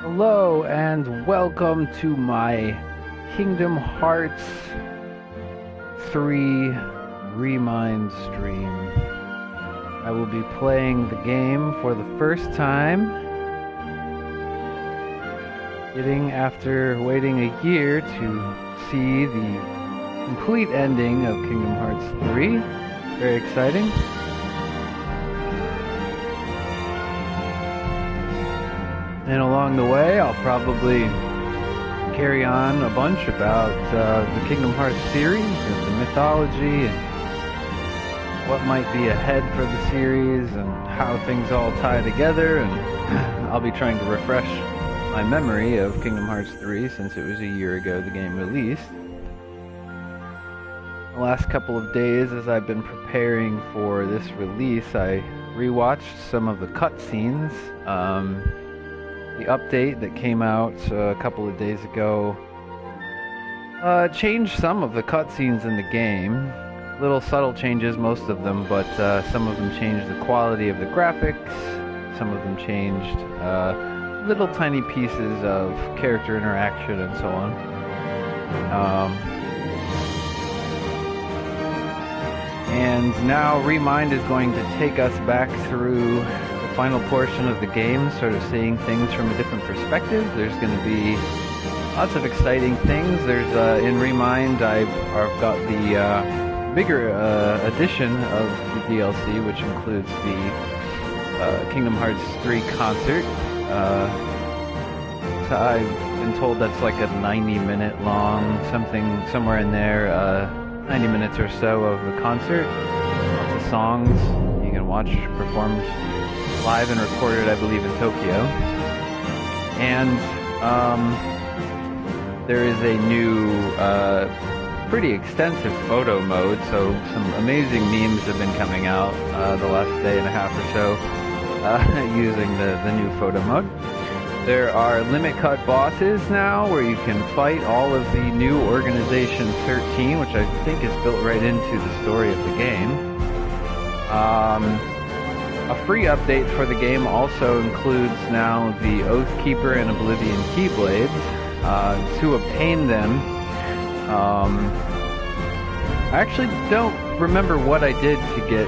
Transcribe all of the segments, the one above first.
Hello and welcome to my Kingdom Hearts 3 Remind stream. I will be playing the game for the first time, after waiting a year to see the complete ending of Kingdom Hearts 3. Very exciting. And along the way, I'll probably carry on a bunch about the Kingdom Hearts series and the mythology and what might be ahead for the series and how things all tie together. And I'll be trying to refresh my memory of Kingdom Hearts 3 since it was a year ago the game released. The last couple of days as I've been preparing for this release, I rewatched some of the cutscenes. The update that came out a couple of days ago changed some of the cutscenes in the game. Little subtle changes, most of them, but some of them changed the quality of the graphics. Some of them changed little tiny pieces of character interaction and so on. And now Remind is going to take us back through final portion of the game, sort of seeing things from a different perspective. There's going to be lots of exciting things. There's in Remind, I've got the bigger edition of the DLC, which includes the Kingdom Hearts 3 concert. So I've been told that's like a 90-minute long, somewhere in there, 90 minutes or so of the concert. Lots of songs you can watch performed live and recorded, I believe, in Tokyo. And there is a new, pretty extensive photo mode, so some amazing memes have been coming out the last day and a half or so using the new photo mode. There are limit cut bosses now where you can fight all of the new Organization 13, which I think is built right into the story of the game. A free update for the game also includes now the Oathkeeper and Oblivion Keyblades. To obtain them, I actually don't remember what I did to get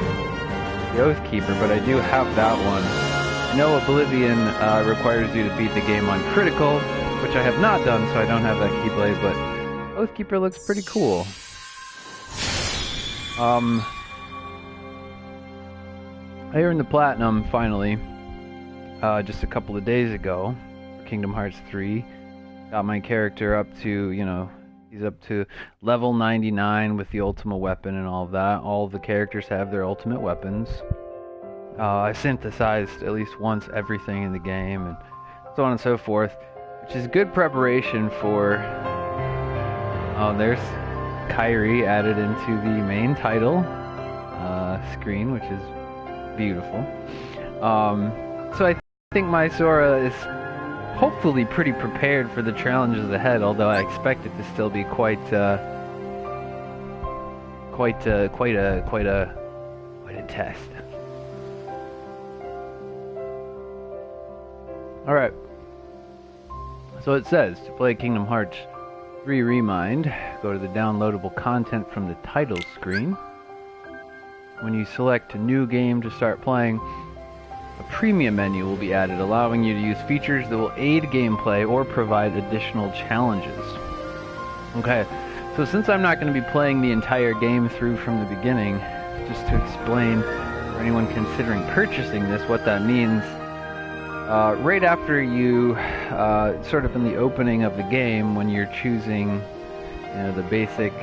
the Oathkeeper, but I do have that one. I know Oblivion requires you to beat the game on critical, which I have not done, so I don't have that Keyblade, but Oathkeeper looks pretty cool. I earned the Platinum, finally, just a couple of days ago, for Kingdom Hearts 3. Got my character up to, he's up to level 99 with the Ultima weapon and all of that. All of the characters have their ultimate weapons. I synthesized at least once everything in the game, and so on and so forth, which is good preparation for... Oh, there's Kairi added into the main title screen, which is beautiful. So I think my Sora is hopefully pretty prepared for the challenges ahead, although I expect it to still be quite a test. All right. So it says to play Kingdom Hearts 3 Remind, go to the downloadable content from the title screen. When you select a new game to start playing, a premium menu will be added, allowing you to use features that will aid gameplay or provide additional challenges. Okay, so since I'm not going to be playing the entire game through from the beginning, just to explain for anyone considering purchasing this what that means, right after you, sort of in the opening of the game, when you're choosing the basic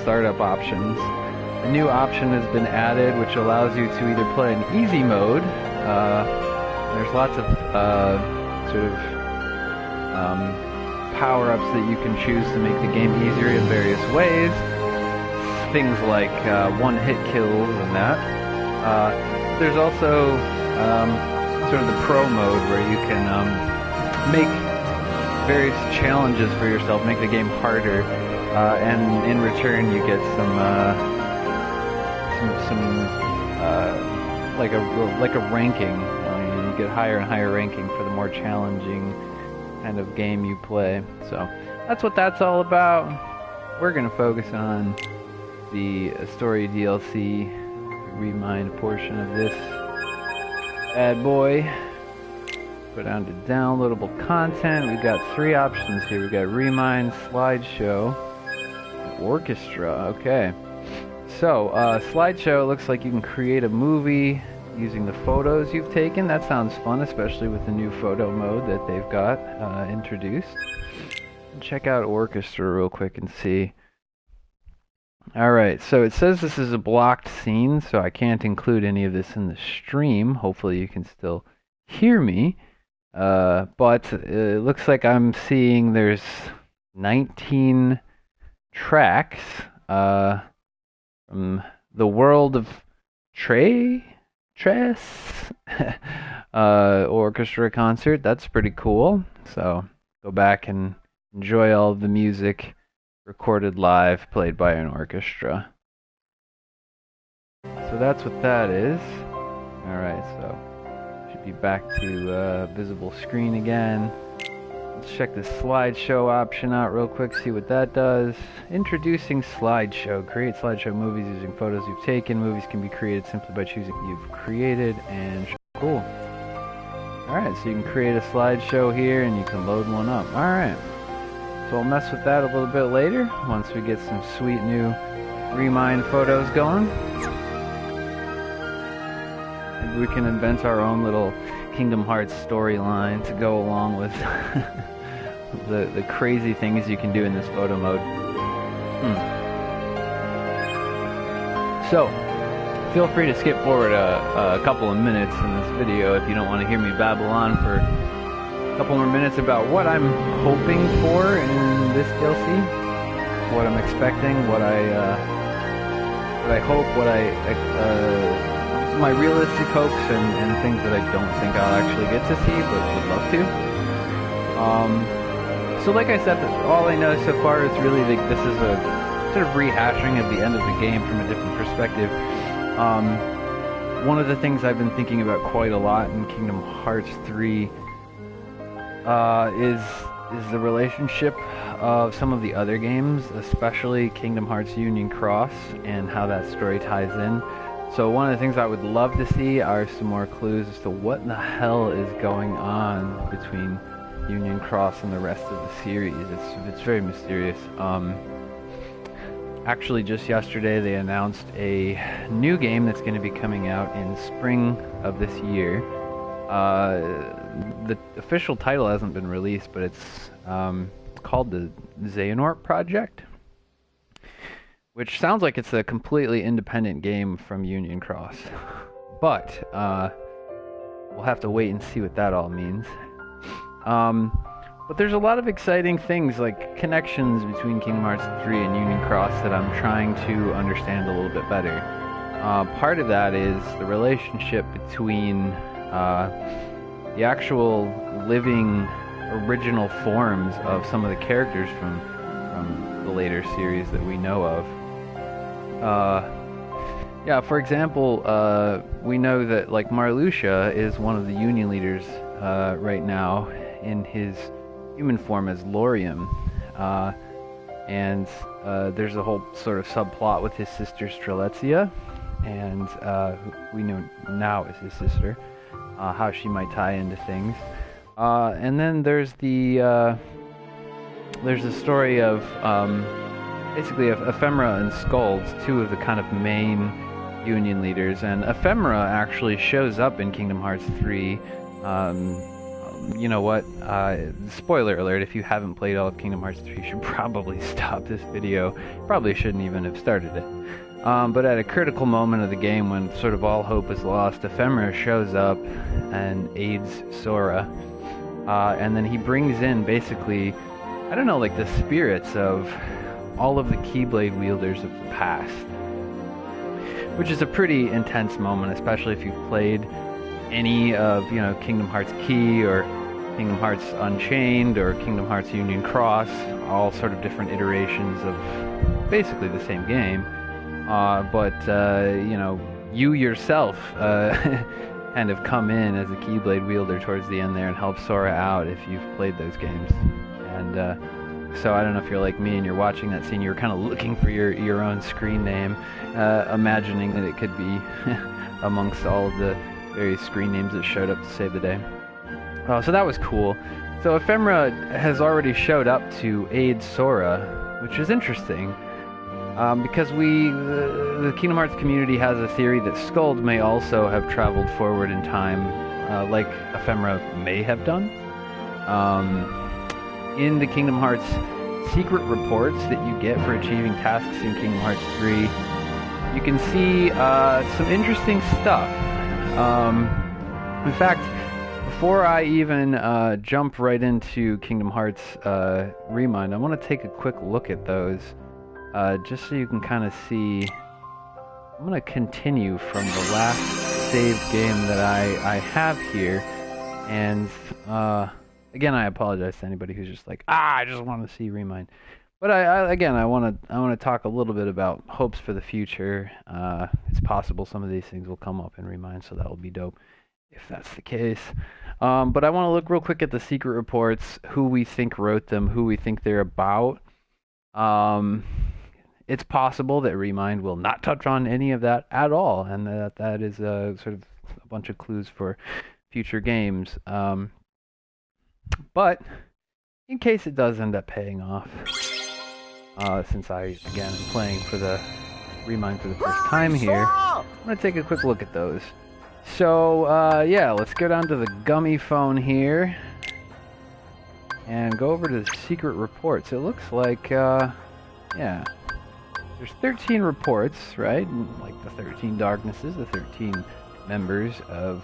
startup options, a new option has been added which allows you to either play in easy mode. There's lots of power-ups that you can choose to make the game easier in various ways. Things like one-hit kills and that. There's also sort of the pro mode where you can make various challenges for yourself, make the game harder, and in return you get some like a ranking. You get higher and higher ranking for the more challenging kind of game you play. So that's what that's all about. We're going to focus on the story DLC Remind portion of this bad boy. Go down to downloadable content. We've got 3 options here. We've got Remind, Slideshow, and Orchestra. Okay. So, Slideshow looks like you can create a movie using the photos you've taken. That sounds fun, especially with the new photo mode that they've got introduced. Check out Orchestra real quick and see. Alright, so it says this is a blocked scene, so I can't include any of this in the stream. Hopefully you can still hear me. But it looks like I'm seeing there's 19 tracks from the world of Tres orchestra concert. That's pretty cool. So go back and enjoy all of the music recorded live, played by an orchestra. So that's what that is. Alright, so should be back to visible screen again. Let's check the slideshow option out real quick, see what that does. Introducing slideshow. Create slideshow movies using photos you've taken. Movies can be created simply by choosing what you've created, and cool. Alright, so you can create a slideshow here and you can load one up. Alright. So I'll mess with that a little bit later, once we get some sweet new Remind photos going. Maybe we can invent our own little Kingdom Hearts storyline to go along with the crazy things you can do in this photo mode. So, feel free to skip forward a couple of minutes in this video if you don't want to hear me babble on for a couple more minutes about what I'm hoping for in this DLC, what I'm expecting, what I hope, my realistic hopes and things that I don't think I'll actually get to see, but would love to. So like I said, all I know so far is really this is a sort of rehashing of the end of the game from a different perspective. One of the things I've been thinking about quite a lot in Kingdom Hearts 3 is the relationship of some of the other games, especially Kingdom Hearts Union Cross, and how that story ties in. So one of the things I would love to see are some more clues as to what in the hell is going on between Union Cross and the rest of the series. It's very mysterious. Actually, just yesterday they announced a new game that's going to be coming out in spring of this year. The official title hasn't been released, but it's called the Xehanort Project, which sounds like it's a completely independent game from Union Cross. But we'll have to wait and see what that all means. But there's a lot of exciting things, like connections between Kingdom Hearts 3 and Union Cross, that I'm trying to understand a little bit better. Part of that is the relationship between the actual living original forms of some of the characters from the later series that we know of. Yeah, for example, we know that like Marluxia is one of the Union leaders right now in his human form as Lauriam, and there's a whole sort of subplot with his sister Strelitzia, and who we know now is his sister, how she might tie into things. And then there's the story of basically of Ephemera and Skulls, two of the kind of main Union leaders, and Ephemera actually shows up in Kingdom Hearts 3. You know what? Spoiler alert, if you haven't played all of Kingdom Hearts 3, you should probably stop this video. Probably shouldn't even have started it. But at a critical moment of the game, when sort of all hope is lost, Ephemera shows up and aids Sora. And then he brings in basically, I don't know, like the spirits of all of the Keyblade wielders of the past. Which is a pretty intense moment, especially if you've played any of, you know, Kingdom Hearts Key or Kingdom Hearts Unchained or Kingdom Hearts Union Cross, all sort of different iterations of basically the same game. But you know, you yourself kind of come in as a Keyblade wielder towards the end there and help Sora out if you've played those games. And so I don't know if you're like me and you're watching that scene, you're kind of looking for your own screen name, imagining that it could be amongst all of the various screen names that showed up to save the day. So that was cool. So Ephemera has already showed up to aid Sora, which is interesting. Because the Kingdom Hearts community has a theory that Skuld may also have traveled forward in time, like Ephemera may have done. In the Kingdom Hearts secret reports that you get for achieving tasks in Kingdom Hearts 3, you can see some interesting stuff. In fact, before I even jump right into Kingdom Hearts Remind, I want to take a quick look at those. Just so you can kind of see. I'm going to continue from the last save game that I have here, and again, I apologize to anybody who's just like, I just want to see Remind. But I want to talk a little bit about hopes for the future. It's possible some of these things will come up in Remind, so that'll be dope if that's the case. But I want to look real quick at the secret reports, who we think wrote them, who we think they're about. It's possible that Remind will not touch on any of that at all, and that is sort of a bunch of clues for future games. But in case it does end up paying off, since I, again, am playing for the Remind for the first time here, I'm going to take a quick look at those. So, yeah, let's go down to the Gummy phone here and go over to the secret reports. It looks like, yeah. There's 13 reports, right? Like the 13 Darknesses, the 13 members of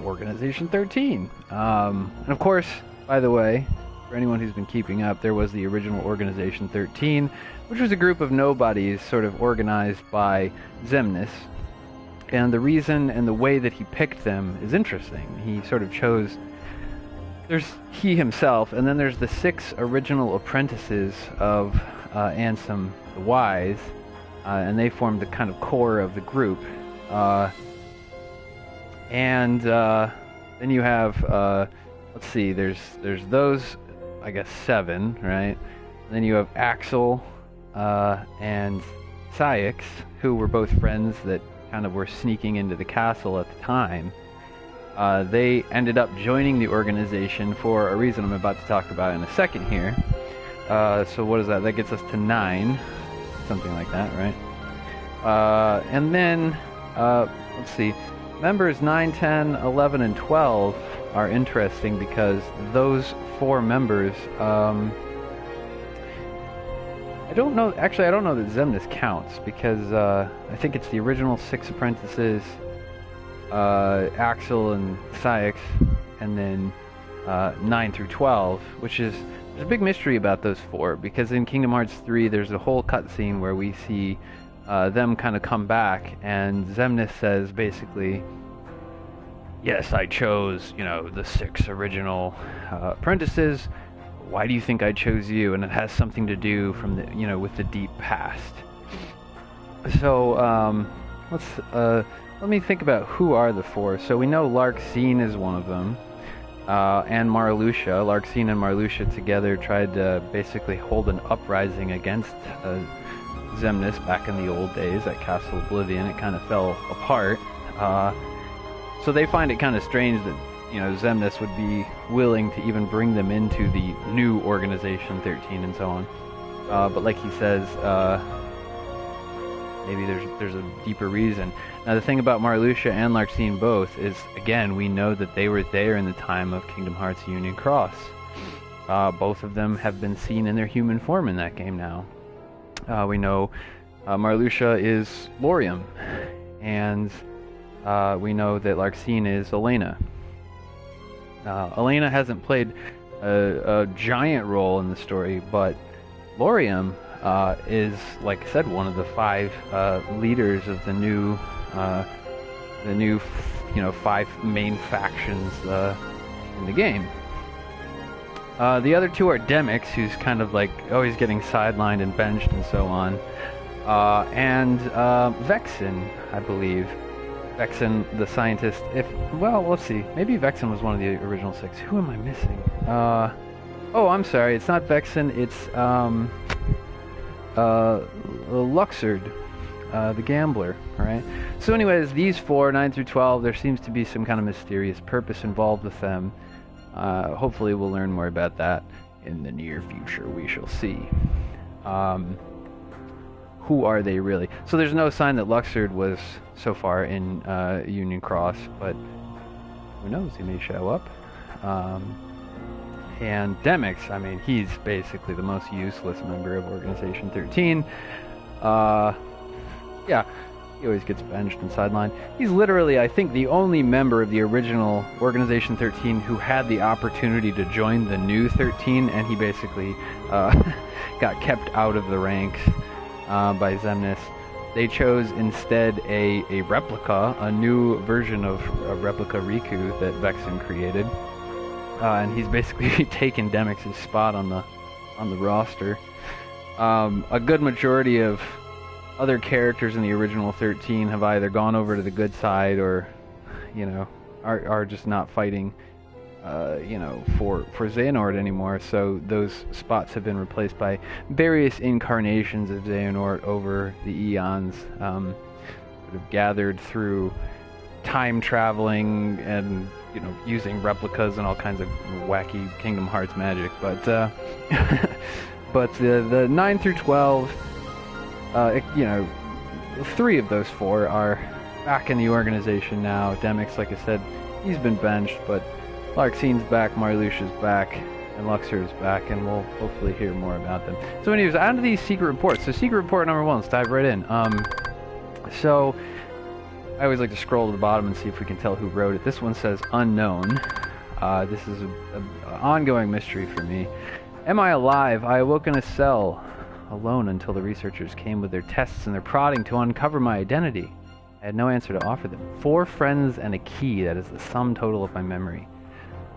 Organization 13. And of course, by the way, for anyone who's been keeping up, there was the original Organization 13, which was a group of nobodies sort of organized by Xemnas. And the reason and the way that he picked them is interesting. He sort of chose... There's he himself, and then there's the 6 original apprentices of Ansem the Wise, and they formed the kind of core of the group. And then you have, let's see, there's those, I guess, 7, right? And then you have Axel and Saïx, who were both friends that kind of were sneaking into the castle at the time. They ended up joining the organization for a reason I'm about to talk about in a second here. So what is that? That gets us to 9. Something like that, right? And then, let's see. Members 9, 10, 11, and 12 are interesting because those 4 members... I don't know that Xemnas counts because I think it's the original 6 apprentices... Axel and Saïx, and then 9 through 12, which is, there's a big mystery about those 4, because in Kingdom Hearts 3 there's a whole cutscene where we see them kind of come back, and Xemnas says basically, yes, I chose, the 6 original apprentices. Why do you think I chose you? And it has something to do from the, with the deep past. So, let me think about who are the 4. So we know Larxene is one of them, and Marluxia. Larxene and Marluxia together tried to basically hold an uprising against Xemnas back in the old days at Castle Oblivion. It kind of fell apart. So they find it kind of strange that, Xemnas would be willing to even bring them into the new Organization 13 and so on. But like he says, maybe there's a deeper reason. Now the thing about Marluxia and Larxene both is, again, we know that they were there in the time of Kingdom Hearts Union Cross. Both of them have been seen in their human form in that game now. We know Marluxia is Lauriam, and we know that Larxene is Elena. Elena hasn't played a giant role in the story, but Lauriam is, like I said, one of the 5 leaders of the new 5 main factions in the game. The other 2 are Demyx, who's kind of like always getting sidelined and benched and so on, and Vexen, I believe. Vexen, the scientist. Well, let's see. Maybe Vexen was one of the original 6. Who am I missing? Oh, I'm sorry. It's not Vexen. It's Luxord, the gambler. All right. So, anyways, these 4, 9 through 12, there seems to be some kind of mysterious purpose involved with them. Hopefully, we'll learn more about that in the near future. We shall see. Who are they really? So there's no sign that Luxord was so far in Union Cross, but who knows? He may show up. And Demyx, I mean, he's basically the most useless member of Organization 13. Yeah, he always gets benched and sidelined. He's literally, I think, the only member of the original Organization 13 who had the opportunity to join the new 13, and he basically got kept out of the ranks by Xemnas. They chose instead a replica, a new version of replica Riku that Vexen created, and he's basically taken Demyx's spot on the roster. A good majority of other characters in the original 13 have either gone over to the good side or, you know, are just not fighting, you know, for Xehanort anymore. So those spots have been replaced by various incarnations of Xehanort over the eons, sort of gathered through time traveling and, you know, using replicas and all kinds of wacky Kingdom Hearts magic. But but the 9 through 12, you know, 3 of those 4 are back in the organization now. Demyx, like I said, he's been benched, but Larxine's back, Marluxia's back, and Luxord's back, and we'll hopefully hear more about them. So anyways, on to these secret reports. So secret report number 1, let's dive right in. So I always like to scroll to the bottom and see if we can tell who wrote it. This one says unknown. This is an ongoing mystery for me. Am I alive? I awoke in a cell, alone until the researchers came with their tests and their prodding to uncover my identity. I had no answer to offer them. 4 friends and a key, that is the sum total of my memory.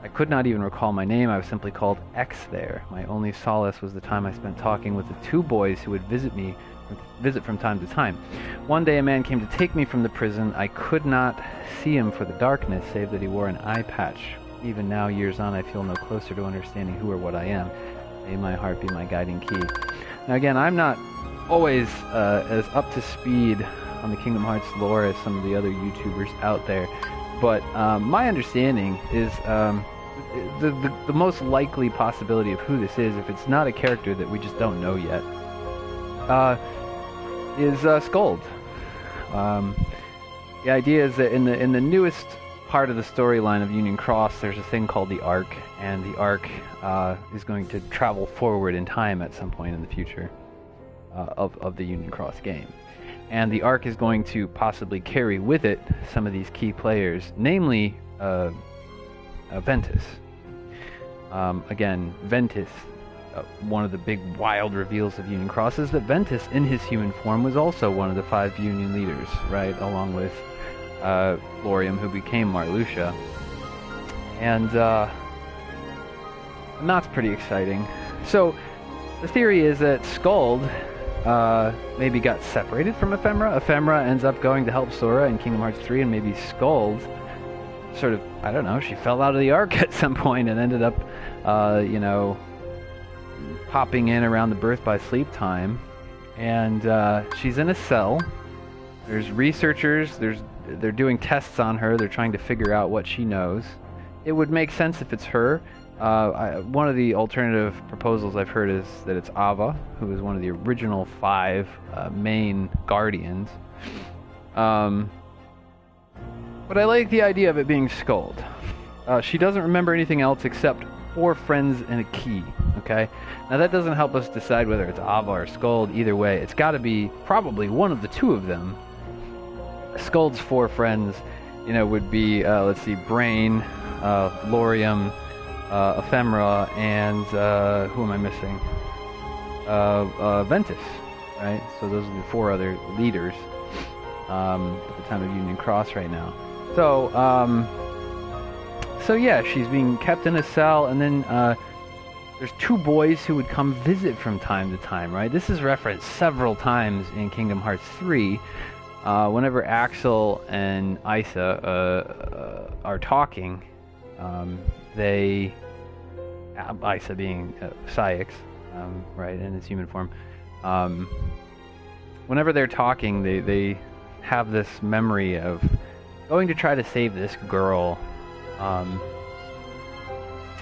I could not even recall my name. I was simply called X there. My only solace was the time I spent talking with the 2 boys who would visit from time to time. One day a man came to take me from the prison. I could not see him for the darkness, save that he wore an eye patch. Even now, years on, I feel no closer to understanding who or what I am. May my heart be my guiding key. Now again, I'm not always as up to speed on the Kingdom Hearts lore as some of the other YouTubers out there, but my understanding is the most likely possibility of who this is, if it's not a character that we just don't know yet, is Skuld. The idea is that in the newest part of the storyline of Union Cross, there's a thing called the Ark, and the Ark is going to travel forward in time at some point in the future of the Union Cross game. And the Ark is going to possibly carry with it some of these key players, namely Ventus. Again, Ventus, one of the big wild reveals of Union Cross is that Ventus, in his human form, was also one of the 5 Union leaders, right, along with Lauriam, who became Marluxia. And that's pretty exciting. So, the theory is that Skuld maybe got separated from Ephemera. Ephemera ends up going to help Sora in Kingdom Hearts 3, and maybe Skuld sort of, I don't know, she fell out of the Ark at some point and ended up, you know, popping in around the Birth by Sleep time. And she's in a cell. There's researchers, they're doing tests on her, they're trying to figure out what she knows. It would make sense if it's her. One of the alternative proposals I've heard is that it's Ava, who is one of the original 5 main Guardians. But I like the idea of it being Skuld. She doesn't remember anything else except 4 friends and a key, okay? Now that doesn't help us decide whether it's Ava or Skuld. Either way, it's got to be probably one of the 2 of them. Skuld's 4 friends, you know, would be, let's see, Brain, Lauriam, Ephemera, and who am I missing? Ventus, right? So those are the 4 other leaders at the time of Union Cross right now. So, so yeah, she's being kept in a cell, and then there's 2 boys who would come visit from time to time, right? This is referenced several times in Kingdom Hearts 3. whenever Axel and Isa are talking, Isa being Saïx, right, in its human form, whenever they're talking, they have this memory of going to try to save this girl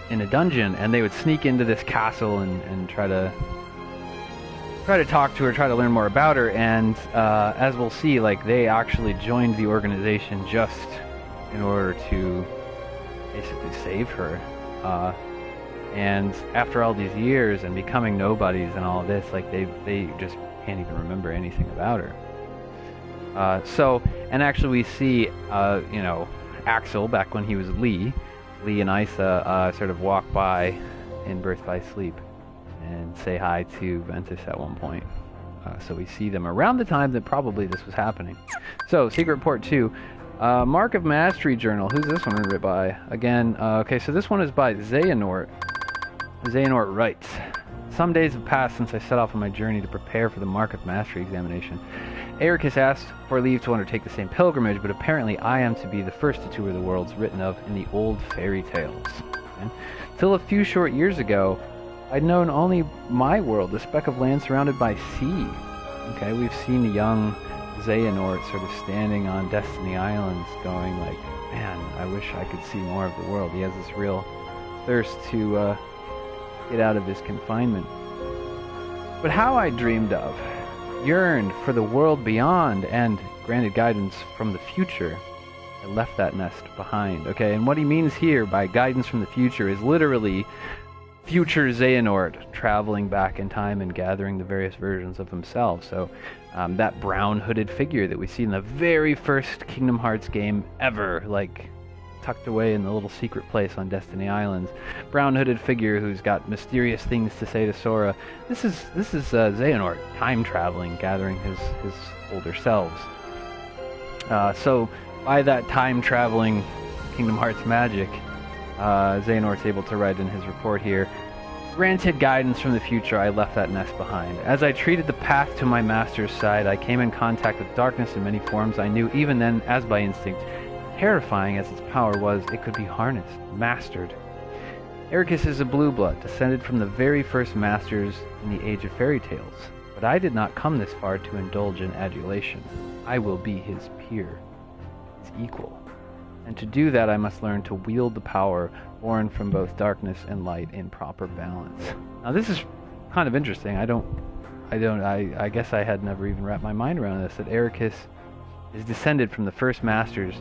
in a dungeon, and they would sneak into this castle and try to talk to her, try to learn more about her, and as we'll see, like, they actually joined the organization just in order to basically save her. And after all these years and becoming nobodies and all of this, like, they just can't even remember anything about her. And actually we see, Axel, back when he was Lee and Isa sort of walk by in Birth by Sleep and say hi to Ventus at one point. So we see them around the time that probably this was happening. So, Secret Report 2. Mark of Mastery Journal. Who's this one written by? Again, okay, so this one is by Xehanort. Xehanort writes, "Some days have passed since I set off on my journey to prepare for the Mark of Mastery examination. Ericus asked for leave to undertake the same pilgrimage, but apparently I am to be the first to tour the worlds written of in the old fairy tales. Till a few short years ago, I'd known only my world, the speck of land surrounded by sea." Okay, we've seen young Xehanort sort of standing on Destiny Islands going like, man, I wish I could see more of the world. He has this real thirst to get out of his confinement. But how I dreamed of, yearned for the world beyond, and granted guidance from the future, I left that nest behind. Okay, and what he means here by guidance from the future is literally future Xehanort traveling back in time and gathering the various versions of himself. So that brown hooded figure that we see in the very first Kingdom Hearts game ever, like tucked away in the little secret place on Destiny Islands, brown hooded figure who's got mysterious things to say to Sora. This is Xehanort time traveling, gathering his older selves. So by that time traveling Kingdom Hearts magic, Xehanort's able to write in his report here, "Granted guidance from the future, I left that nest behind. As I treated the path to my master's side, I came in contact with darkness in many forms I knew even then, as by instinct. Terrifying as its power was, it could be harnessed, mastered. Ericus is a blue blood, descended from the very first masters in the Age of Fairy Tales. But I did not come this far to indulge in adulation. I will be his peer, his equal. And to do that, I must learn to wield the power born from both darkness and light in proper balance." Now, this is kind of interesting. I guess I had never even wrapped my mind around this, that Ericus is descended from the first masters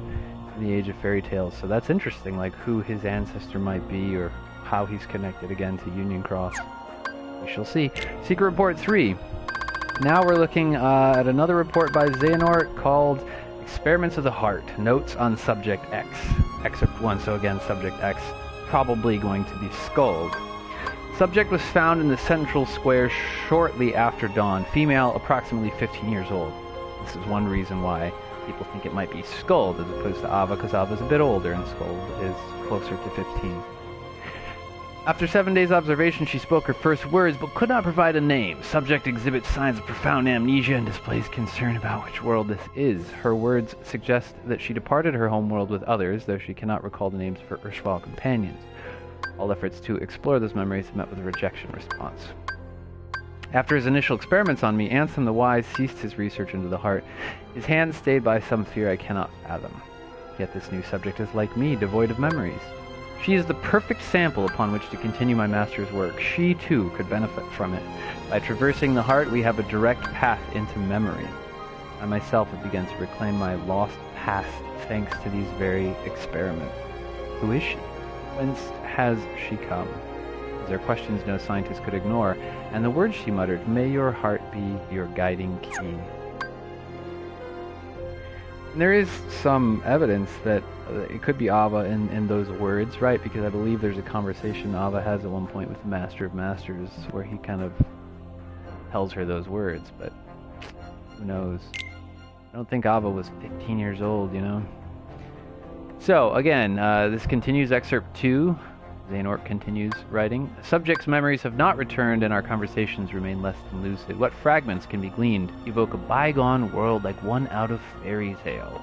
in the Age of Fairy Tales. So that's interesting, like who his ancestor might be or how he's connected again to Union Cross. We shall see. Secret Report 3. Now we're looking at another report by Xehanort called Experiments of the Heart, Notes on Subject X. Excerpt 1, so again, Subject X, probably going to be Skuld. Subject was found in the central square shortly after dawn, female, approximately 15 years old. This is one reason why people think it might be Skuld as opposed to Ava, because Ava's a bit older and Skuld is closer to 15. After 7 days' observation, she spoke her first words, but could not provide a name. Subject exhibits signs of profound amnesia and displays concern about which world this is. Her words suggest that she departed her homeworld with others, though she cannot recall the names of her erstwhile companions. All efforts to explore those memories met with a rejection response. After his initial experiments on me, Ansem the Wise ceased his research into the heart. His hand stayed by some fear I cannot fathom. Yet this new subject is like me, devoid of memories. She is the perfect sample upon which to continue my master's work. She, too, could benefit from it. By traversing the heart, we have a direct path into memory. I myself have begun to reclaim my lost past thanks to these very experiments. Who is she? Whence has she come? These are questions no scientist could ignore, and the words she muttered, "May your heart be your guiding key." And there is some evidence that it could be Ava in those words, right? Because I believe there's a conversation Ava has at one point with the Master of Masters where he kind of tells her those words, but who knows? I don't think Ava was 15 years old, you know? So, again, this continues excerpt 2. Xehanort continues writing. Subject's memories have not returned and our conversations remain less than lucid. What fragments can be gleaned evoke a bygone world like one out of fairy tales.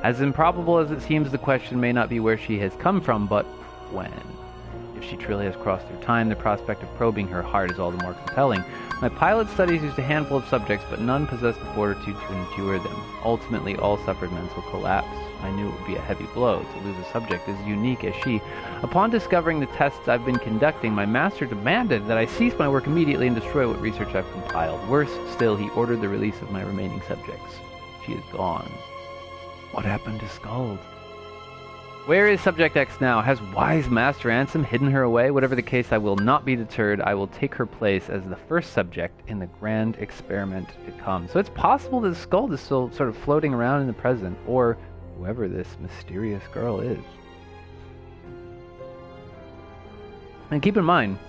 As improbable as it seems, the question may not be where she has come from, but when. If she truly has crossed through time, the prospect of probing her heart is all the more compelling. My pilot studies used a handful of subjects, but none possessed the fortitude to endure them. Ultimately, all suffered mental collapse. I knew it would be a heavy blow to lose a subject as unique as she. Upon discovering the tests I've been conducting, my master demanded that I cease my work immediately and destroy what research I've compiled. Worse still, he ordered the release of my remaining subjects. She is gone. What happened to Skuld? Where is Subject X now? Has wise Master Ansem hidden her away? Whatever the case, I will not be deterred. I will take her place as the first subject in the grand experiment to come. So it's possible that Skuld is still sort of floating around in the present, or whoever this mysterious girl is. And keep in mind,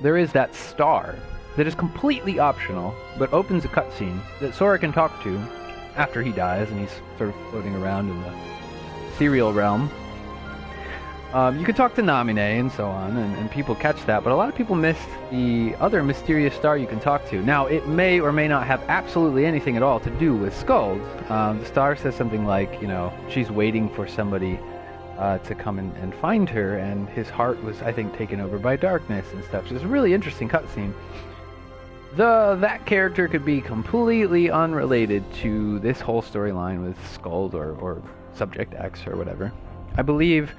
there is that star that is completely optional, but opens a cutscene that Sora can talk to after he dies, and he's sort of floating around in the ethereal realm. You can talk to Namine and so on, and people catch that, but a lot of people miss the other mysterious star you can talk to. Now, it may or may not have absolutely anything at all to do with Skuld. The star says something like, you know, she's waiting for somebody to come and find her, and his heart was, I think, taken over by darkness and stuff. So it's a really interesting cutscene. That character could be completely unrelated to this whole storyline with Skuld or Subject X or whatever. I believe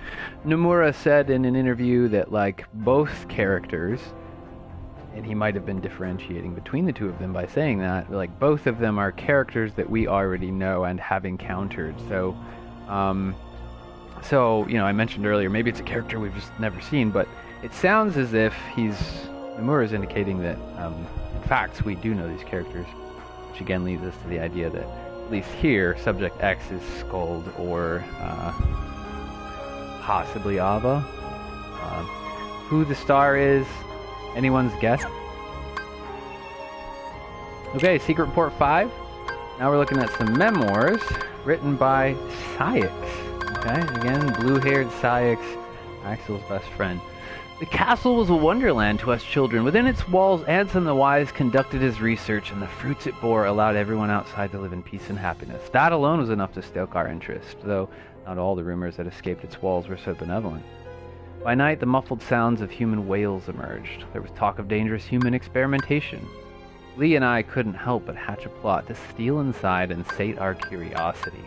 Nomura said in an interview that, like, both characters, and he might have been differentiating between the two of them by saying that, like, both of them are characters that we already know and have encountered. So, you know, I mentioned earlier, maybe it's a character we've just never seen, but it sounds as if Nomura's indicating that, in fact, we do know these characters, which again leads us to the idea that, at least here, Subject X is Skuld or possibly Ava. Who the star is, anyone's guess? Okay, Secret Report 5. Now we're looking at some memoirs written by Saïx. Okay, again, blue-haired Saïx, Axel's best friend. The castle was a wonderland to us children. Within its walls, Ansem the Wise conducted his research, and the fruits it bore allowed everyone outside to live in peace and happiness. That alone was enough to stoke our interest, though not all the rumors that escaped its walls were so benevolent. By night, the muffled sounds of human wails emerged. There was talk of dangerous human experimentation. Lee and I couldn't help but hatch a plot to steal inside and sate our curiosity.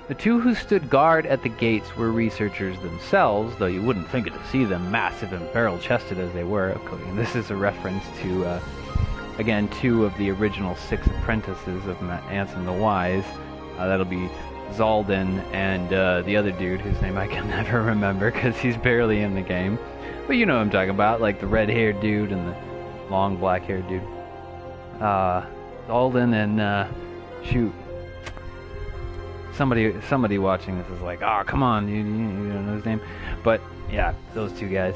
The two who stood guard at the gates were researchers themselves, though you wouldn't think it to see them, massive and barrel-chested as they were. And this is a reference to, again, 2 of the original 6 apprentices of Ansem the Wise. That'll be Zaldin and the other dude whose name I can never remember because he's barely in the game. But you know what I'm talking about, like the red-haired dude and the long black-haired dude. Zaldin and, shoot. Somebody watching this is like, oh, come on, you don't know his name. But, yeah, those 2 guys.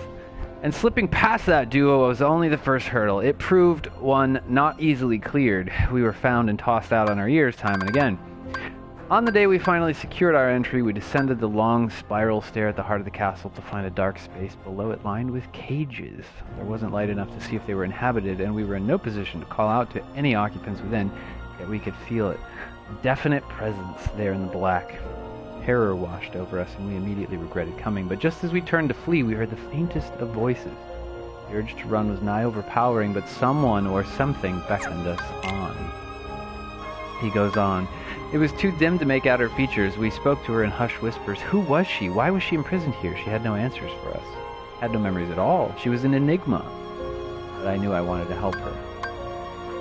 And slipping past that duo was only the first hurdle. It proved one not easily cleared. We were found and tossed out on our ears time and again. On the day we finally secured our entry, we descended the long spiral stair at the heart of the castle to find a dark space below it lined with cages. There wasn't light enough to see if they were inhabited, and we were in no position to call out to any occupants within, yet we could feel it. Definite presence there in the black. Terror washed over us, and we immediately regretted coming, but just as we turned to flee, we heard the faintest of voices. The urge to run was nigh overpowering, but someone or something beckoned us on. He goes on. It was too dim to make out her features. We spoke to her in hushed whispers. Who was she? Why was she imprisoned here? She had no answers for us. Had no memories at all. She was an enigma. But I knew I wanted to help her.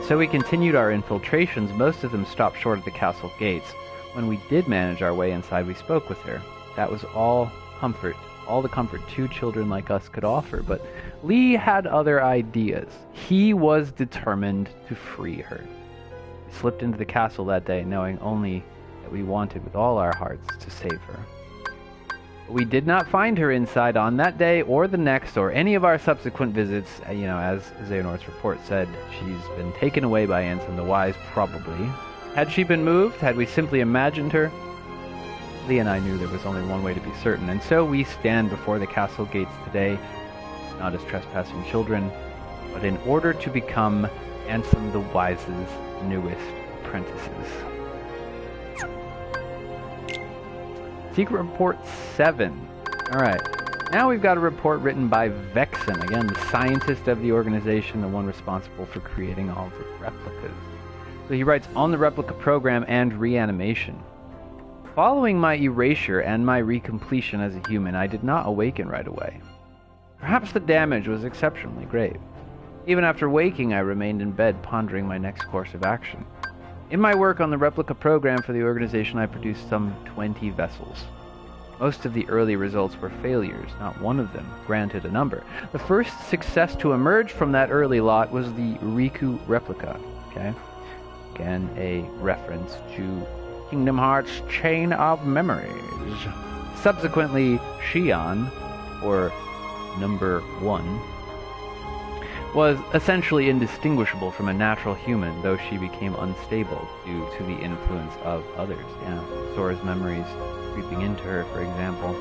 So we continued our infiltrations. Most of them stopped short at the castle gates. When we did manage our way inside, we spoke with her. That was all the comfort 2 children like us could offer. But Lee had other ideas. He was determined to free her. We slipped into the castle that day, knowing only that we wanted with all our hearts to save her. But we did not find her inside on that day or the next or any of our subsequent visits. You know, as Xehanort's report said, she's been taken away by Ansem the Wise, probably. Had she been moved? Had we simply imagined her? Lee and I knew there was only one way to be certain, and so we stand before the castle gates today, not as trespassing children, but in order to become Ansem the Wise's newest apprentices. Secret Report 7. Alright, now we've got a report written by Vexen, again, the scientist of the organization, the one responsible for creating all the replicas. So he writes, on the replica program and reanimation. Following my erasure and my recompletion as a human, I did not awaken right away. Perhaps the damage was exceptionally great. Even after waking, I remained in bed pondering my next course of action. In my work on the replica program for the organization, I produced some 20 vessels. Most of the early results were failures, not one of them granted a number. The first success to emerge from that early lot was the Riku replica. Okay? Again, a reference to Kingdom Hearts' Chain of Memories. Subsequently, Shion, or Number 1, was essentially indistinguishable from a natural human, though she became unstable due to the influence of others. Yeah, Sora's memories creeping into her, for example.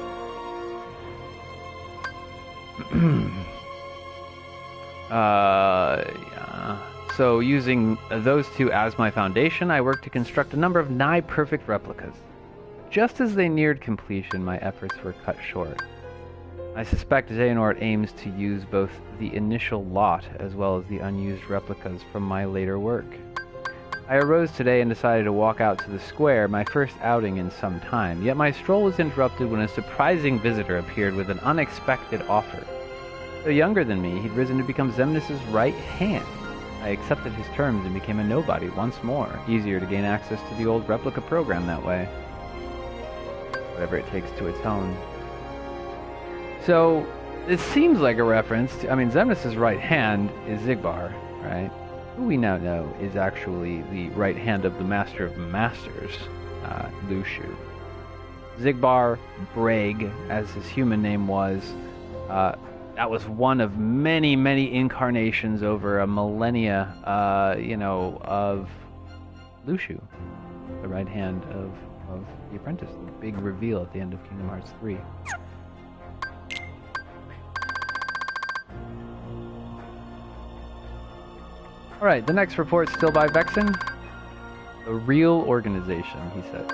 Yeah. So using those two as my foundation, I worked to construct a number of nigh-perfect replicas. Just as they neared completion, my efforts were cut short. I suspect Xehanort aims to use both the initial lot as well as the unused replicas from my later work. I arose today and decided to walk out to the square, my first outing in some time, yet my stroll was interrupted when a surprising visitor appeared with an unexpected offer. Though younger than me, he'd risen to become Xemnas' right hand. I accepted his terms and became a nobody once more. Easier to gain access to the old replica program that way. Whatever it takes to atone. So, it seems like a reference to, Xemnas' right hand is Xigbar, right? Who we now know is actually the right hand of the Master of Masters, Luxu. Xigbar Braig, as his human name was, that was one of many, many incarnations over a millennia, of Luxu, the right hand of the apprentice. The big reveal at the end of Kingdom Hearts 3. Alright, the next report's still by Vexen. The real organization, he said.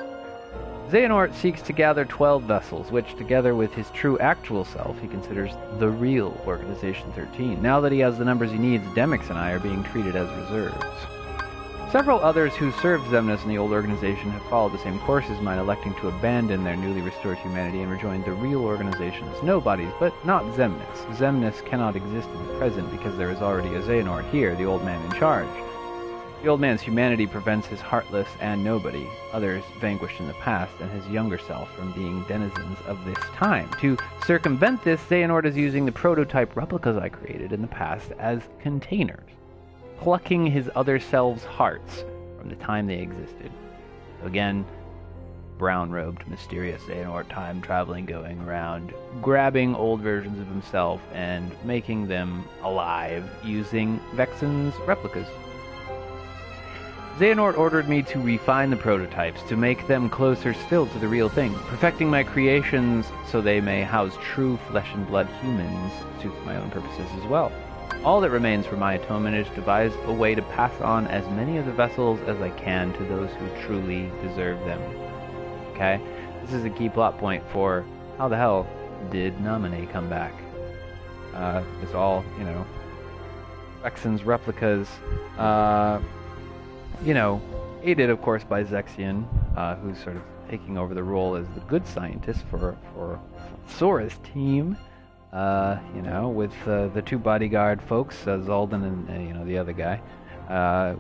Xehanort seeks to gather 12 vessels, which, together with his true actual self, he considers the real Organization 13. Now that he has the numbers he needs, Demyx and I are being treated as reserves. Several others who served Xemnas in the old organization have followed the same course as mine, electing to abandon their newly restored humanity and rejoin the real organization as nobodies, but not Xemnas. Xemnas cannot exist in the present because there is already a Xehanort here, the old man in charge. The old man's humanity prevents his heartless and nobody, others vanquished in the past, and his younger self from being denizens of this time. To circumvent this, Xehanort is using the prototype replicas I created in the past as containers, plucking his other selves' hearts from the time they existed. So again, brown-robed, mysterious Xehanort, time-traveling, going around, grabbing old versions of himself and making them alive using Vexen's replicas. Xehanort ordered me to refine the prototypes, to make them closer still to the real thing, perfecting my creations so they may house true flesh-and-blood humans, suits my own purposes as well. All that remains for my atonement is to devise a way to pass on as many of the vessels as I can to those who truly deserve them. Okay? This is a key plot point for how the hell did Naminé come back? It's all, Vexen's replicas, aided, of course, by Zexion, who's sort of taking over the role as the good scientist for Sora's team, with the two bodyguard folks, Xaldin and, the other guy,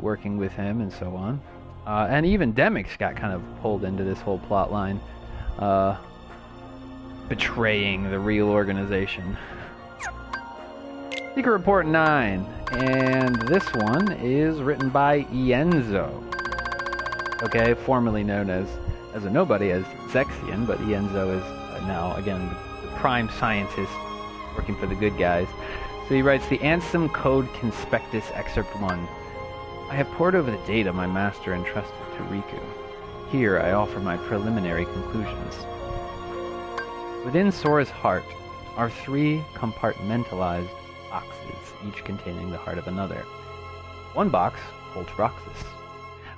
working with him and so on. And even Demyx got kind of pulled into this whole plot line, betraying the real organization. Secret Report 9, and this one is written by Ienzo. Okay, formerly known as a nobody, as Zexion, but Ienzo is now, again, the prime scientist working for the good guys. So he writes, the Ansem Code Conspectus Excerpt 1. I have poured over the data my master entrusted to Riku. Here I offer my preliminary conclusions. Within Sora's heart are 3 compartmentalized boxes, each containing the heart of another. One box holds Roxas.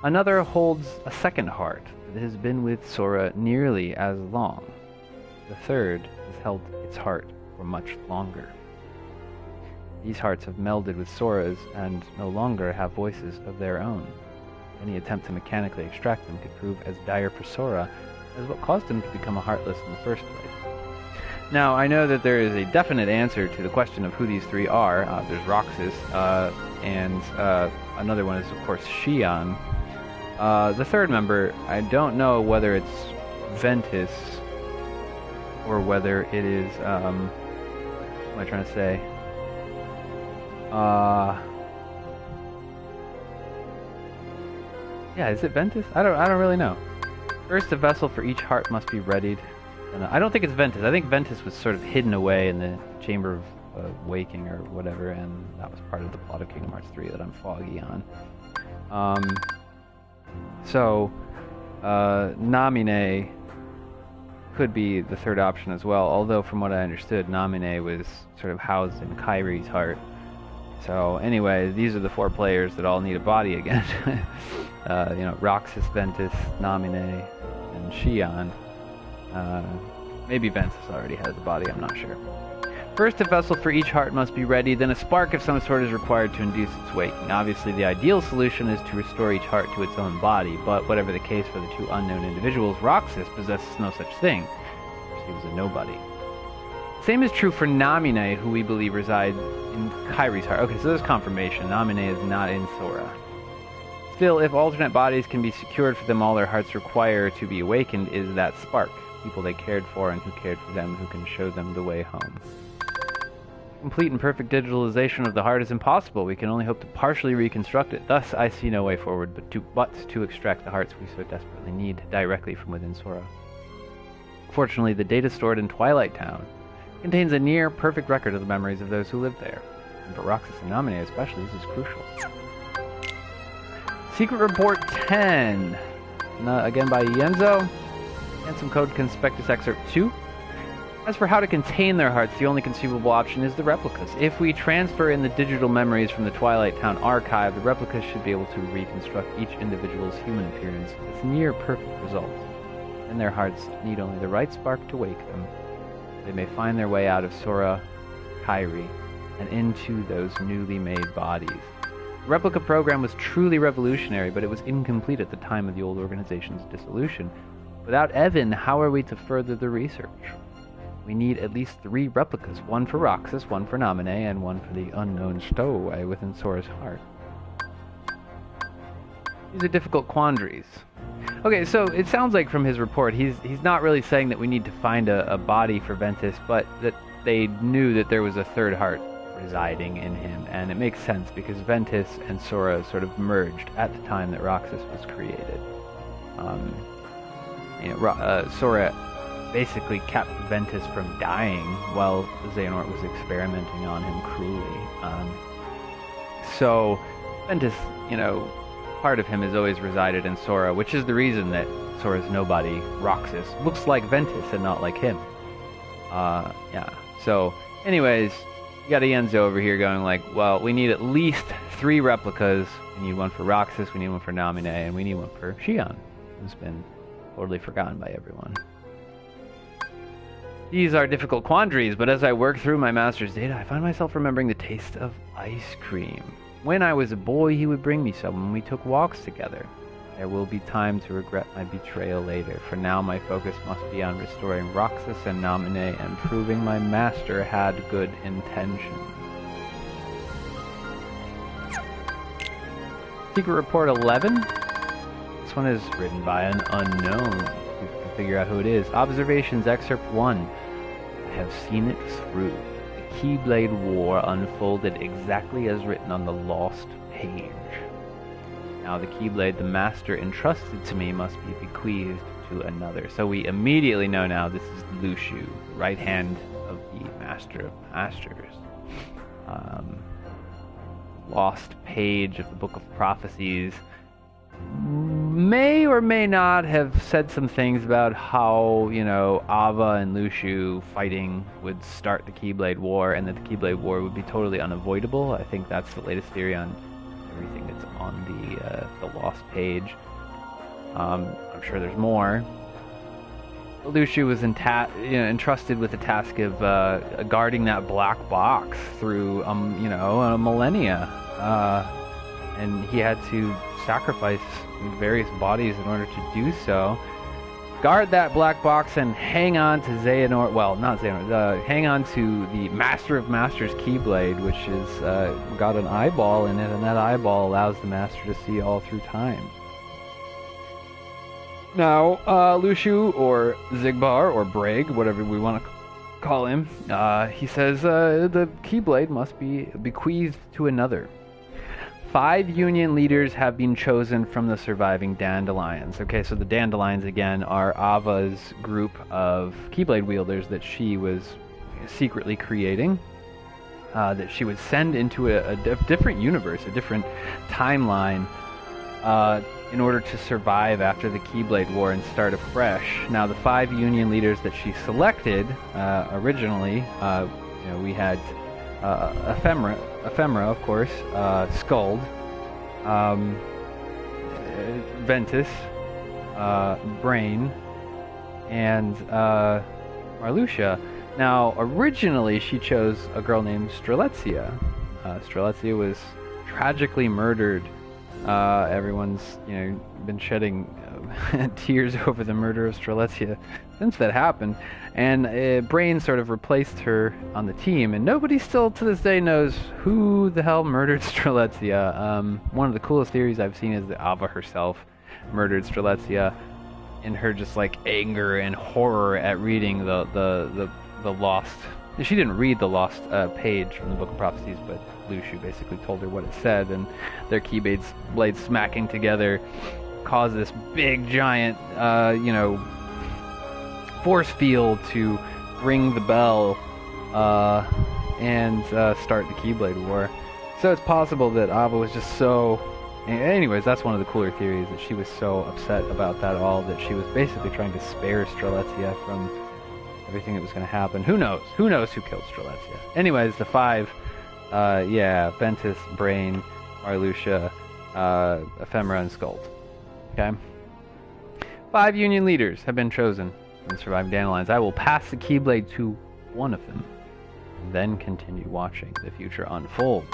Another holds a second heart that has been with Sora nearly as long. The third has held its heart for much longer. These hearts have melded with Sora's and no longer have voices of their own. Any attempt to mechanically extract them could prove as dire for Sora as what caused him to become a Heartless in the first place. Now, I know that there is a definite answer to the question of who these 3 are. There's Roxas, and another one is, of course, Xian. The third member, I don't know whether it's Ventus or whether it is, what am I trying to say? Yeah, is it Ventus? I don't really know. First, a vessel for each heart must be readied. And I don't think it's Ventus. I think Ventus was sort of hidden away in the Chamber of Waking or whatever, and that was part of the plot of Kingdom Hearts 3 that I'm foggy on. Naminé could be the third option as well, although from what I understood, Naminé was sort of housed in Kairi's heart. So anyway, these are the 4 players that all need a body again. Roxas, Ventus, Naminé, and Xian. Maybe Ventus already has a body, I'm not sure. First, a vessel for each heart must be ready, then a spark of some sort is required to induce its waking. Obviously, the ideal solution is to restore each heart to its own body, but whatever the case for the 2 unknown individuals, Roxas possesses no such thing. She was a nobody. Same is true for Naminé, who we believe resides in Kairi's heart. Okay, so there's confirmation. Naminé is not in Sora. Still, if alternate bodies can be secured for them, all their hearts require to be awakened is that spark. People they cared for and who cared for them, who can show them the way home. Complete and perfect digitalization of the heart is impossible. We can only hope to partially reconstruct it. Thus, I see no way forward but to extract the hearts we so desperately need directly from within Sora. Fortunately, the data stored in Twilight Town contains a near-perfect record of the memories of those who lived there. And for Roxas and Naminé especially, this is crucial. Secret Report 10. Again by Yenzo. Handsome Code Conspectus Excerpt 2. As for how to contain their hearts, the only conceivable option is the replicas. If we transfer in the digital memories from the Twilight Town archive, the replicas should be able to reconstruct each individual's human appearance with near-perfect results. And their hearts need only the right spark to wake them. They may find their way out of Sora, Kairi, and into those newly made bodies. The replica program was truly revolutionary, but it was incomplete at the time of the old organization's dissolution. Without Evan, how are we to further the research? We need at least 3 replicas, one for Roxas, one for Naminé, and one for the unknown stowaway within Sora's heart. These are difficult quandaries. Okay, so it sounds like from his report, he's not really saying that we need to find a body for Ventus, but that they knew that there was a third heart residing in him, and it makes sense because Ventus and Sora sort of merged at the time that Roxas was created. Sora basically kept Ventus from dying while Xehanort was experimenting on him cruelly. So Ventus, part of him has always resided in Sora, which is the reason that Sora's nobody, Roxas, looks like Ventus and not like him. So, anyways, you got Yenzo over here going like, well, we need at least 3 replicas. We need one for Roxas, we need one for Naminé, and we need one for Xian, who's been totally forgotten by everyone. These are difficult quandaries, but as I work through my master's data, I find myself remembering the taste of ice cream. When I was a boy, he would bring me some when we took walks together. There will be time to regret my betrayal later. For now, my focus must be on restoring Roxas and Naminé and proving my master had good intentions. Secret Report 11. This one is written by an unknown. You can figure out who it is. Observations Excerpt 1. I have seen it through. The Keyblade War unfolded exactly as written on the lost page. Now the Keyblade the Master entrusted to me must be bequeathed to another. So we immediately know now this is Lushu, the right hand of the Master of Masters. Lost page of the Book of Prophecies. may or may not have said some things about how, Ava and Lushu fighting would start the Keyblade War, and that the Keyblade War would be totally unavoidable. I think that's the latest theory on everything that's on the Lost page. I'm sure there's more. Lushu was entrusted with the task of guarding that black box through, a millennia, and he had to sacrifice various bodies in order to do so. Guard that black box and hang on to Xehanort. Well, not Xehanort. Hang on to the Master of Masters Keyblade, which is got an eyeball in it, and that eyeball allows the Master to see all through time. Now, Lushu, or Xigbar, or Braig, whatever we want to call him, he says the Keyblade must be bequeathed to another. 5 Union leaders have been chosen from the surviving Dandelions. Okay, so the Dandelions, again, are Ava's group of Keyblade wielders that she was secretly creating, that she would send into a different universe, a different timeline, in order to survive after the Keyblade War and start afresh. Now, the 5 Union leaders that she selected originally, we had Ephemera, of course, Skuld, Ventus, Brain, and Marluxia. Now, originally she chose a girl named Strelitzia. Strelitzia was tragically murdered. Everyone's, been shedding tears over the murder of Strelitzia since that happened, and Brain sort of replaced her on the team, and nobody still to this day knows who the hell murdered Strelitzia. One of the coolest theories I've seen is that Ava herself murdered Strelitzia in her just like anger and horror at reading the lost. She didn't read the lost page from the Book of Prophecies, but Lushu basically told her what it said, and their blades smacking together caused this big giant force field to ring the bell and start the Keyblade War. So it's possible that Ava was just so... Anyways, that's one of the cooler theories, that she was so upset about that all that she was basically trying to spare Strelitzia from everything that was going to happen. Who knows? Who knows who killed Strelitzia? Anyways, the 5, Ventus, Brain, Marluxia, Ephemera, and Skuld. Okay? 5 Union leaders have been chosen from the surviving Dandelions. I will pass the Keyblade to one of them, and then continue watching the future unfold.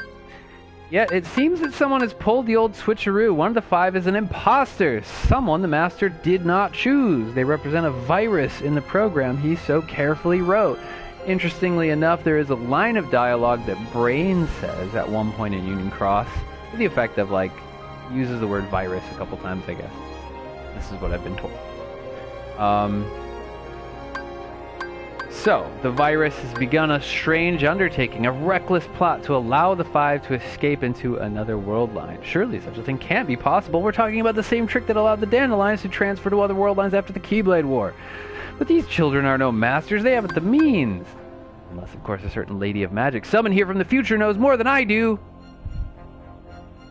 Yet, it seems that someone has pulled the old switcheroo. One of the 5 is an imposter. Someone the Master did not choose. They represent a virus in the program he so carefully wrote. Interestingly enough, there is a line of dialogue that Brain says at one point in Union Cross, to the effect of, uses the word virus a couple times, I guess. This is what I've been told. So, the virus has begun a strange undertaking, a reckless plot to allow the 5 to escape into another world line. Surely such a thing can't be possible. We're talking about the same trick that allowed the Dandelions to transfer to other world lines after the Keyblade War. But these children are no masters. They haven't the means. Unless, of course, a certain lady of magic summoned here from the future knows more than I do.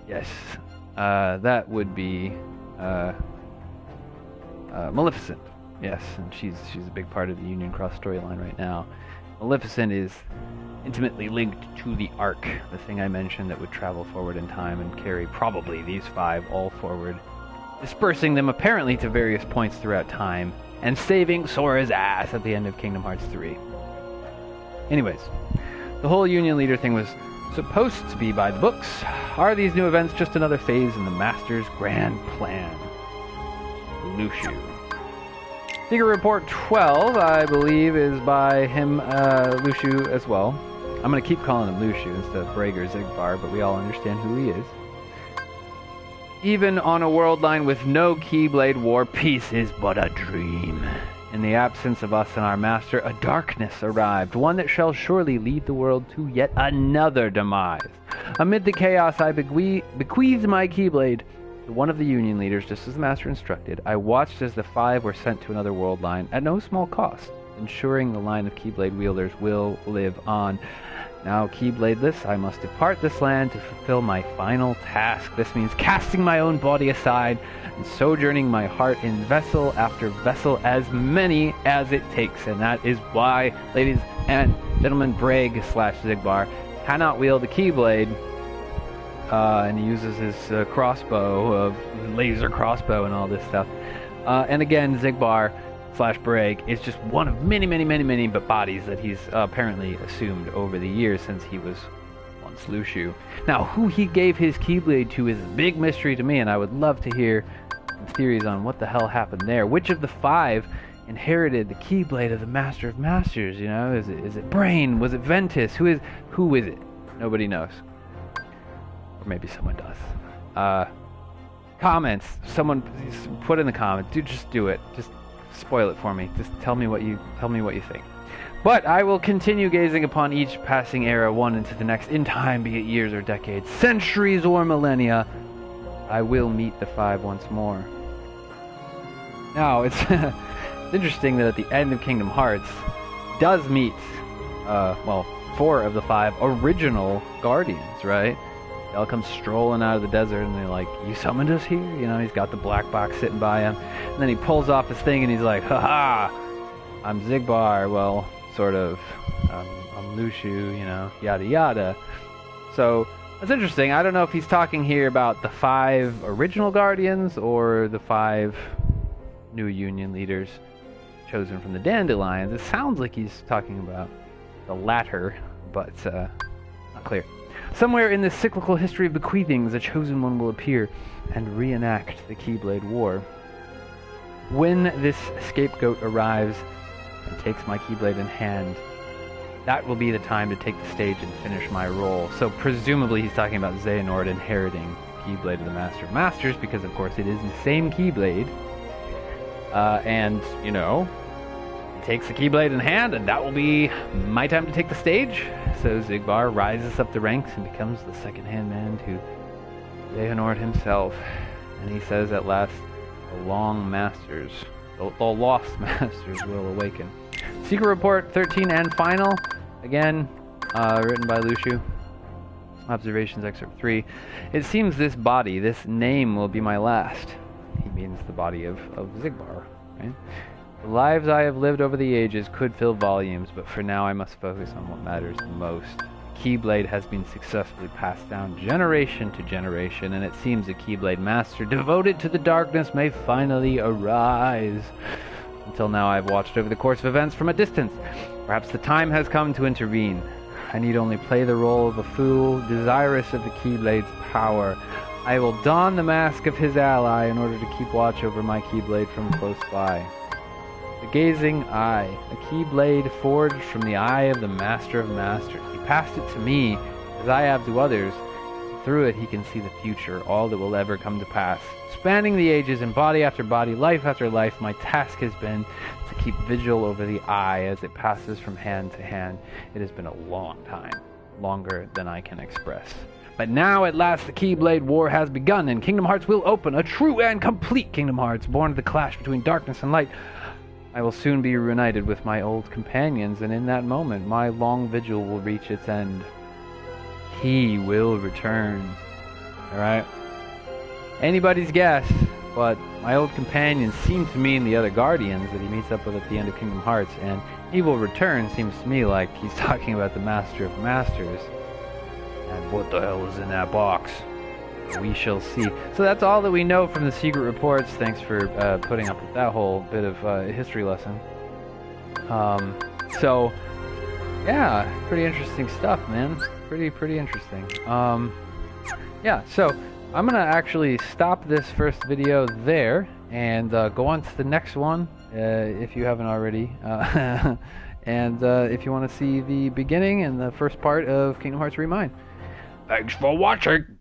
Yes, that would be Maleficent. Yes, and she's a big part of the Union Cross storyline right now. Maleficent is intimately linked to the Ark, the thing I mentioned that would travel forward in time and carry probably these 5 all forward, dispersing them apparently to various points throughout time, and saving Sora's ass at the end of Kingdom Hearts 3. Anyways, the whole Union Leader thing was supposed to be by the books. Are these new events just another phase in the Master's grand plan? Lushu. Secret Report 12, I believe, is by him, Lushu, as well. I'm going to keep calling him Lushu instead of Braig or Xigbar, but we all understand who he is. Even on a world line with no Keyblade War, peace is but a dream. In the absence of us and our master, a darkness arrived, one that shall surely lead the world to yet another demise. Amid the chaos, I bequeathed my Keyblade to one of the Union leaders, just as the master instructed. I watched as the 5 were sent to another world line at no small cost, ensuring the line of Keyblade wielders will live on. Now, Keybladeless, I must depart this land to fulfill my final task. This means casting my own body aside and sojourning my heart in vessel after vessel, as many as it takes. And that is why, ladies and gentlemen, Braig / Xigbar cannot wield the Keyblade, and he uses his crossbow, laser crossbow and all this stuff. And again, Xigbar / Braig is just one of many but bodies that he's apparently assumed over the years since he was once Lushu. Now, who he gave his Keyblade to is a big mystery to me, and I would love to hear some theories on what the hell happened there. Which of the 5 inherited the Keyblade of the Master of Masters? You know, is it Brain? Was it Ventus? Who is it? Nobody knows. Or maybe someone does. Comments. Someone put in the comments. Dude, just do it. Just spoil it for me. Just tell me what you think. But I will continue gazing upon each passing era, one into the next, in time, be it years or decades, centuries or millennia. I will meet the 5 once more. Now, it's interesting that at the end of Kingdom Hearts does meet, 4 of the 5 original Guardians, right? They all come strolling out of the desert, and they're like, "You summoned us here?" You know, he's got the black box sitting by him. And then he pulls off his thing, and he's like, "Ha-ha! I'm Xigbar." Well, sort of. I'm Lushu, you know, yada yada. So, that's interesting. I don't know if he's talking here about the 5 original Guardians, or the 5 new Union leaders chosen from the Dandelions. It sounds like he's talking about the latter, but not clear. Somewhere in this cyclical history of bequeathings, a chosen one will appear and reenact the Keyblade War. When this scapegoat arrives and takes my Keyblade in hand, that will be the time to take the stage and finish my role. So presumably he's talking about Xehanort inheriting Keyblade of the Master of Masters, because of course it is the same Keyblade. And, you know, he takes the Keyblade in hand, and that will be my time to take the stage. So Xigbar rises up the ranks and becomes the second-hand man to Xehanort himself. And he says at last, the lost masters will awaken. Secret Report 13 and final. Again, written by Lushu. Observations Excerpt 3. It seems this body, this name, will be my last. He means the body of Xigbar, right? The lives I have lived over the ages could fill volumes, but for now I must focus on what matters the most. Keyblade has been successfully passed down generation to generation, and it seems a Keyblade master devoted to the darkness may finally arise. Until now I have watched over the course of events from a distance. Perhaps the time has come to intervene. I need only play the role of a fool, desirous of the Keyblade's power. I will don the mask of his ally in order to keep watch over my Keyblade from close by. The gazing eye, a Keyblade forged from the eye of the Master of Masters. He passed it to me, as I have to others. Through it he can see the future, all that will ever come to pass. Spanning the ages and body after body, life after life, my task has been to keep vigil over the eye as it passes from hand to hand. It has been a long time, longer than I can express. But now, at last, the Keyblade War has begun, and Kingdom Hearts will open, a true and complete Kingdom Hearts, born of the clash between darkness and light. I will soon be reunited with my old companions, and in that moment, my long vigil will reach its end. He will return. Alright? Anybody's guess, but my old companions seem to mean the other Guardians that he meets up with at the end of Kingdom Hearts, and he will return seems to me like he's talking about the Master of Masters. And what the hell is in that box? We shall see. So that's all that we know from the secret reports. Thanks for putting up with that whole bit of history lesson. So, yeah, pretty interesting stuff, man. Pretty interesting. Yeah, so I'm gonna actually stop this first video there and go on to the next one if you haven't already. And if you want to see the beginning and the first part of Kingdom Hearts Re Mind. Thanks for watching!